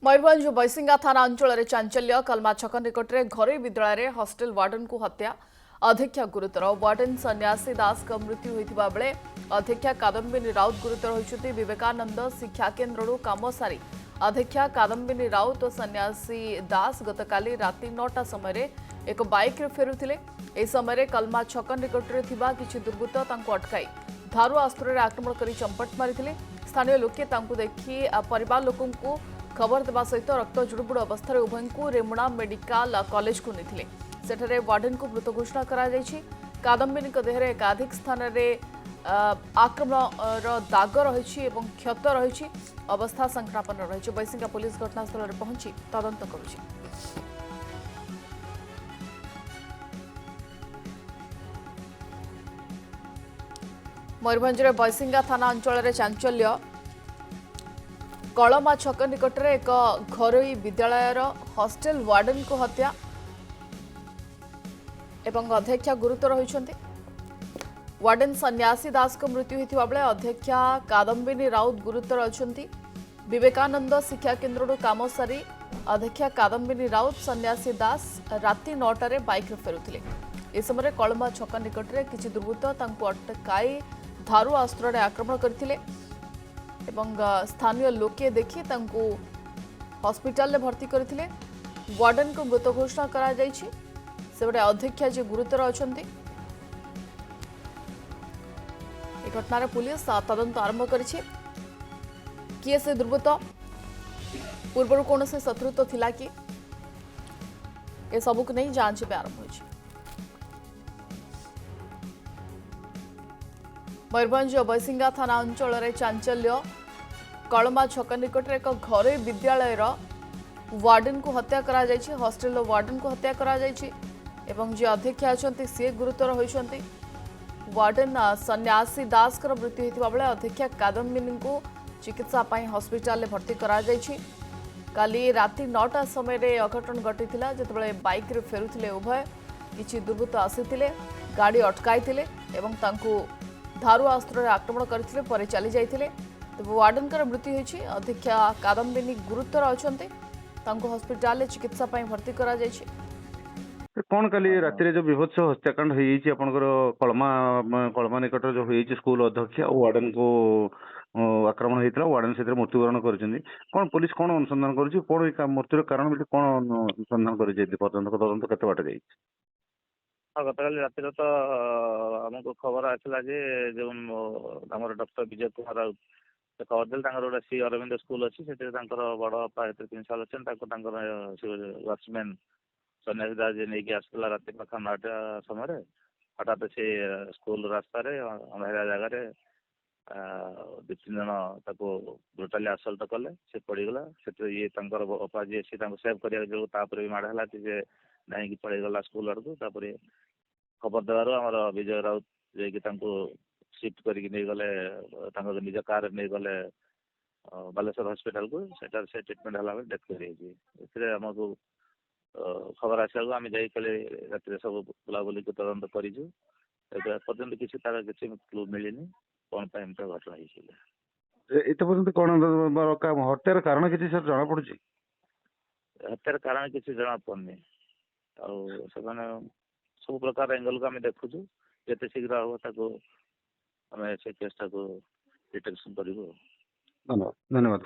मयूरभंज बैसिंगा थाना अंचल चांचल्य कलमा छक निकट में घरोई विद्यालय हस्टेल वार्डन को हत्या अध्यक्षा गुरुतर वार्डन सन्यासी दास का मृत्यु होता बेले अध्यक्षा कादम्बिनी राउत गुरुतर होती विवेकानंद शिक्षा केन्द्र काम सारी अध्यक्षा कादम्बिनी राउत और सन्यासी दास गतकाली राति 9टा समय एक बाइक फेरुले यह समय कलमा छक निकट में किसी दुर्बृत्त अटकाई धारु अस्त्र आक्रमण कर चंपट मारी स्थानीय लोके देखि परिवार लोक खबर देवा सहित रक्त जुड़बुड़ अवस्था उभय को रेमुणा मेडिकल कॉलेज को नहीं सेठरे वार्डन को मृत घोषणा कादम्बिनी देहरे एकाधिक स्थान में आक्रमण दाग रही क्षत रही अवस्था संकटापन्न रही बैसिंगा पुलिस घटनास्थल में पहुंची तदंत करुछि। मयूरभंज बैसिंगा थाना अंचल चांचल्य कलमा छक निकट में एक घरोई विद्यालय हस्टेल वार्डन को हत्या एवं अध्यक्षा गुरुतर होती वार्डन सन्यासी दास को मृत्यु होता बेले अध्यक्षा कादम्बिनी राउत गुरुतर अच्छा विवेकानंद शिक्षा केन्द्र काम सारी अध्यक्षा कादम्बिनी राउत सन्यासी दास राति 9टारे बाइक फेरुले इस समय कलमा छक निकट में किसी दुर्बृत्त अटकाई धारु अस्त्र आक्रमण करते एवं स्थानीय लोके देखि हॉस्पिटल में भर्ती करथिले वार्डन को मृत घोषणा करा जायछि सेबडे अध्यक्षा जे गुरुतर अछंती ए घटनार पुलिस तदंत आरंभ करिछि किए से दुर्बृत्त पूर्व कौन से शत्रुत्व थिला कि ए सबुक नहीं जांच पे आरंभ होइछि। मयूरभंज बैसिंगा थाना अंचल चांचल्य कलमा छक निकट में एक घरोई विद्यालय वार्डन को हत्या करा जायछि हॉस्टेल वार्डन को हत्या करा जायछि एवं जे अध्यक्षा अच्छा सी गुरुतर होती वार्डन सन्यासी दास कर मृत्यु होता बेले अध्यक्षा कादम्बिनी को चिकित्सा हॉस्पिटल में भर्ती करा जायछि। काली राति 9टा समय अघटन घटी जितेबाला बाइक रे फेरुथिले उभय किछि दुर्बृत्त आसीथिले गाड़ी अटकाई एवं तांको धारु अस्त्र आक्रमण करथिले परे चली जाइथिले तेज वार्डन मृत्यु होती अध्यक्षा कादम्बिनी गुरुतर अच्छा हॉस्पिटल चिकित्सा भर्ती करा जायछि। कौन काली राति जो विभत्स हत्याकांड होकर कलमा निकट जो हो स्कूल अध्यक्ष और वार्डन को आक्रमण होता वार्डन से मृत्युवरण कर पुलिस कौन अनुसंधान कर मृत्यु कारण कौन अनुसंधान कर तदंत केते बाट जाइए। गतकाली रातिर तो आमको खबर आसला जो आम डॉक्टर विजय कुमार राउत से खबर देते गोटे सी अरविंद स्कूल अच्छी से बड़ बापा प्रिंसिपाल अच्छे वाचमैन सन्यासी दास जी नहीं आसला राति पाखा 9टा समय हठात से स्कूल रास्ता अंधारिया जगार 2-3 जन ब्रुटाली असल्ट कले से पड़गला से ये बापा जी सी सेव करने जो भी माड़ है नहीं पड़ेगला स्कूल आड़ को खबर देवर आमर विजय राउत जो सिफ्ट करके गले निज कार नहीं गले बालेश्वर हॉस्पिटल को सेटार से ट्रिटमेंट है डेथ कर आमको खबर आसा आम जाइए राति सब बुलाबुली को तदंत करपर्यंत किसी तार किसी क्लू मिलनी कौन घटना एत पर्यंत कौन हत्यार कारण किसी सर जना पड़ी हत्यार कारण किसी जना पड़नी सब प्रकार एंगल को आम देखुचु जिते शीघ्र हम आम से केसटा को डिटेक्शन कर। धन्यवाद।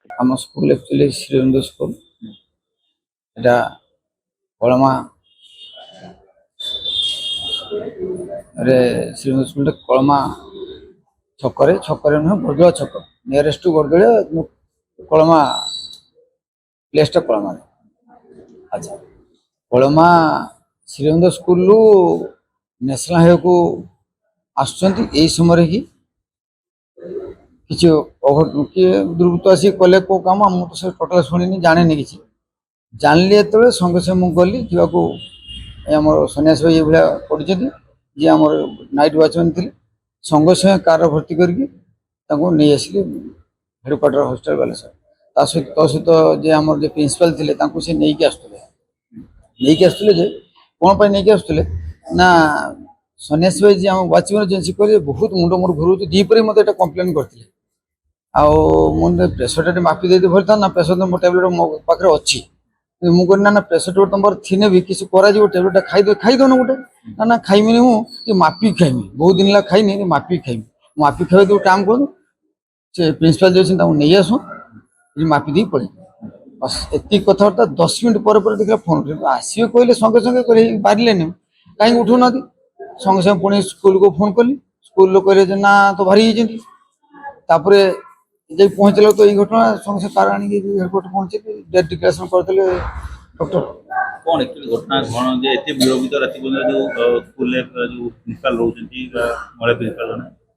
आम स्कूल एक्चुअली श्रीरंग स्कूल एटा कलमा रे श्रीरंग स्कूल कलमा छकरे नुह बरदुआ छक नियरेस्ट टू बरदुआ कलमा प्लेसटा कलमा। अच्छा कलमा श्रीरंग स्कूल नेशनल हाईवे को आसुँच समय कि किए दुर्बृत्त आसी कले कौ कम मुझे टोटाल शुणी जाने कि जानली जो संगे संगे मुझे गली जाम सन्यासी भाई ये पढ़ी जी आम नाइट वाचमैन थे संगे संगे कार भर्ती करके नहीं आसिले हेडक्वार्टर हॉस्पिटल बालेश्वर सहित जे आम प्रिंसिपाल थे से नहीं आसुले कौन पर नहीं आसुले ना सन्यासी भाई जी आम वाचमैन एजेंसी कह बहुत मुंड मोर घूर दीपर मत कंप्लेन करते ଆଉ ମୁଁ ପ୍ରେସରଟା ଟିକେ ମାପି ଦେଇତେ ଭରିଥାନ୍ତି ନା ପ୍ରେସର ତ ମୋ ଟ୍ୟାବଲେଟ୍ ମୋ ପାଖରେ ଅଛି ମୁଁ କହିଲି ନା ପ୍ରେସର ଟ୍ୟାବଲେଟ୍ ତମର ଥିନେ ବି କିଛି କରାଯିବ ଟ୍ୟାବଲେଟ୍ଟା ଖାଇଦଉନ ଗୋଟେ ନା ଖାଇମିନି ମୁଁ ଟିକେ ମାପିକି ଖାଇମି ବହୁତ ଦିନ ହେଲା ଖାଇନି ମାପିକି ଖାଇମି ମାପିକି ଖାଇବା ତୁ କାମ କରୁ ସେ ପ୍ରିନ୍ସିପାଲ ଯିଏ ଅଛନ୍ତି ତାଙ୍କୁ ନେଇ ଆସୁ ମାପି ଦେଇକି ପଳେଇ ବସ୍ ଏତିକି କଥାବାର୍ତ୍ତା 10 ମିନିଟ୍ ପରେ ଦେଖିଲା ଫୋନ୍ ଆସିବେ କହିଲେ ସଙ୍ଗେ ସଙ୍ଗେ ବାହାରିଲେନି କାହିଁକି ଉଠୁନାହାନ୍ତି ସଙ୍ଗେ ସଙ୍ଗେ ପୁଣି ସ୍କୁଲକୁ ଫୋନ୍ କଲି ସ୍କୁଲ କହିଲେ ଯେ ନା ତ ବାହାରି ଯାଇଛନ୍ତି ତାପରେ ଯାଇ ପହଞ୍ଚିଲା ତ ଏଇ ଘଟଣା ସଙ୍ଗେ ସଙ୍ଗେ କାର ଆଣିକି ଏୟାରପୋର୍ଟ ପହଞ୍ଚିଲି ଡେଟ୍ ଡିକ୍ଲାରେସନ୍ କରିଦେଲେ ଡକ୍ଟର। କଣ ଆକ୍ଚୁଆଲି ଘଟଣା କଣ ଯେ ଏତେ ବିଳମ୍ବିତ ରାତି ପର୍ଯ୍ୟନ୍ତ ଯୋଉ ସ୍କୁଲରେ ଯୋଉ ପ୍ରିନ୍ସିପାଲ ରହୁଛନ୍ତି ବା ମହିଳା ପ୍ରିନ୍ସିପାଲ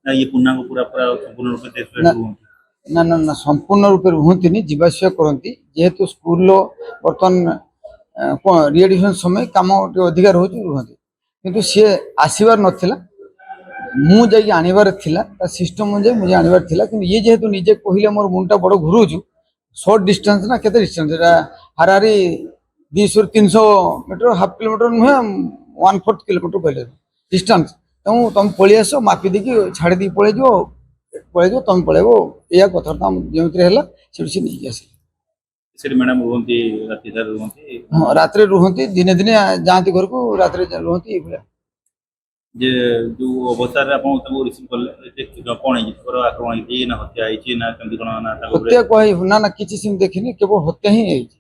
ନା ଇଏ ପୂର୍ଣ୍ଣାଙ୍ଗ ପୁରା ସମ୍ପୂର୍ଣ୍ଣ ରୂପେ ନା ନା ସମ୍ପୂର୍ଣ୍ଣ ରୂପେ ରୁହନ୍ତିନି ଯିବା ଆସିବା କରନ୍ତି ଯେହେତୁ ସ୍କୁଲର ବର୍ତ୍ତମାନ କ'ଣ ରିଏଡିସନ ସମୟ କାମ ଟିକେ ଅଧିକା ରହୁଛି ରୁହନ୍ତି କିନ୍ତୁ ସିଏ ଆସିବାର ନଥିଲା ମୁଁ ଯାଇକି ଆଣିବାର ଥିଲା ତା ସିଷ୍ଟମ ଅନୁଯାୟୀ ମୁଁ ଯାଇ ଆଣିବାର ଥିଲା କିନ୍ତୁ ଇଏ ଯେହେତୁ ନିଜେ କହିଲେ ମୋର ମୁଣ୍ଡଟା ବଡ଼ ଘୁରଉଛୁ ସର୍ଟ ଡିଷ୍ଟାନ୍ସ ନା କେତେ ଡିଷ୍ଟାନ୍ସ ଏଟା ହାରାହାରି 200-300 ମିଟର ହାଫ୍ କିଲୋମିଟର ନୁହେଁ 1/4 କିଲୋମିଟର କହିଲେ ଡିଷ୍ଟାନ୍ସ ତେଣୁ ତମେ ପଳେଇ ଆସ ମାପି ଦେଇକି ଛାଡ଼ି ଦେଇକି ପଳେଇଯିବ ତମେ ପଳେଇବ ଏଇଆ କଥାବାର୍ତ୍ତା ଯେଉଁଥିରେ ହେଲା ସେଠି ସେ ନେଇକି ଆସିଲେ ସେଠି ମ୍ୟାଡାମ ରୁହନ୍ତି ରାତି ସାରା ରୁହନ୍ତି ହଁ ରାତିରେ ରୁହନ୍ତି ଦିନେ ଦିନେ ଯାଆନ୍ତି ଘରକୁ ରାତିରେ ରୁହନ୍ତି ଏଇଭଳିଆ ଯେ ଯୋଉ ଅବସ୍ଥାରେ ଆପଣ ତାଙ୍କୁ ରିସିଭ୍ କଲେ କଣ ହେଇଛି ତାଙ୍କର ଆକ୍ରମଣ ହେଇଛି ନା ହତ୍ୟା ହେଇଛି ନା କେମିତି କଣ ନା ତାଙ୍କ ଉପରେ ହତ୍ୟା କୁହାଯିବ ନା କିଛି ସେମିତି ଦେଖିନି କେବଳ ହତ୍ୟା ହିଁ ହେଇଛି।